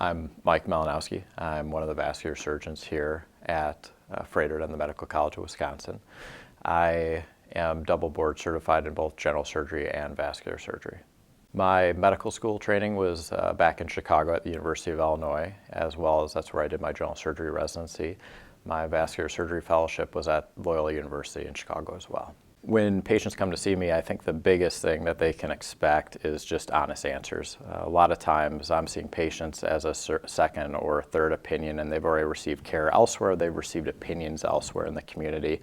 I'm Mike Malinowski. I'm one of the vascular surgeons here at Froedtert and the Medical College of Wisconsin. I am double board certified in both general surgery and vascular surgery. My medical school training was back in Chicago at the University of Illinois, as well as that's where I did my general surgery residency. My vascular surgery fellowship was at Loyola University in Chicago as well. When patients come to see me, I think the biggest thing that they can expect is just honest answers. A lot of times I'm seeing patients as a second or third opinion, and they've already received care elsewhere, they've received opinions elsewhere in the community.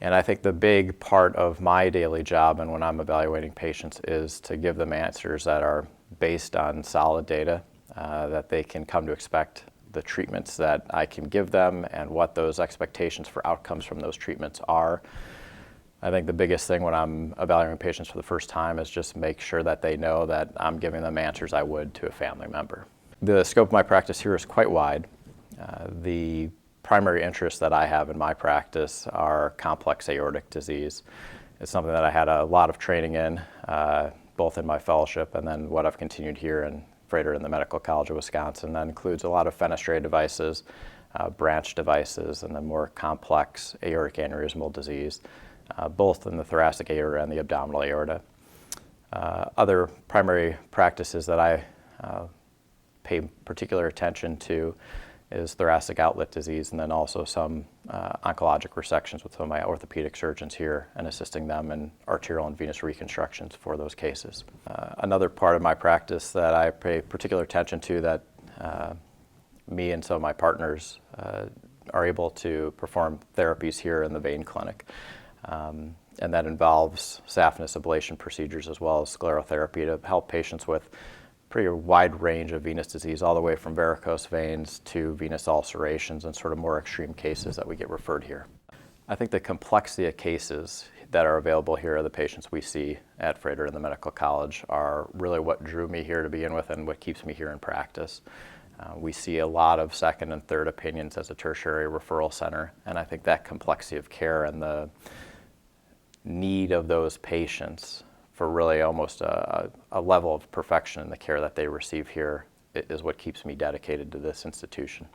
And I think the big part of my daily job and when I'm evaluating patients is to give them answers that are based on solid data, that they can come to expect the treatments that I can give them and what those expectations for outcomes from those treatments are. I think the biggest thing when I'm evaluating patients for the first time is just make sure that they know that I'm giving them answers I would to a family member. The scope of my practice here is quite wide. The primary interests that I have in my practice are complex aortic disease. It's something that I had a lot of training in, both in my fellowship and then what I've continued here in Froedtert and the Medical College of Wisconsin. That includes a lot of fenestrated devices, branch devices, and then more complex aortic aneurysmal disease, both in the thoracic aorta and the abdominal aorta. Other primary practices that I pay particular attention to is thoracic outlet disease, and then also some oncologic resections with some of my orthopedic surgeons here and assisting them in arterial and venous reconstructions for those cases. Another part of my practice that I pay particular attention to that me and some of my partners are able to perform therapies here in the vein clinic. And that involves saphenous ablation procedures as well as sclerotherapy to help patients with pretty wide range of venous disease, all the way from varicose veins to venous ulcerations and sort of more extreme cases that we get referred here. I think the complexity of cases that are available here, the patients we see at Froedtert and the Medical College, are really what drew me here to begin with and what keeps me here in practice. We see a lot of second and third opinions as a tertiary referral center, and I think that complexity of care and the need of those patients for really almost a level of perfection in the care that they receive here is what keeps me dedicated to this institution.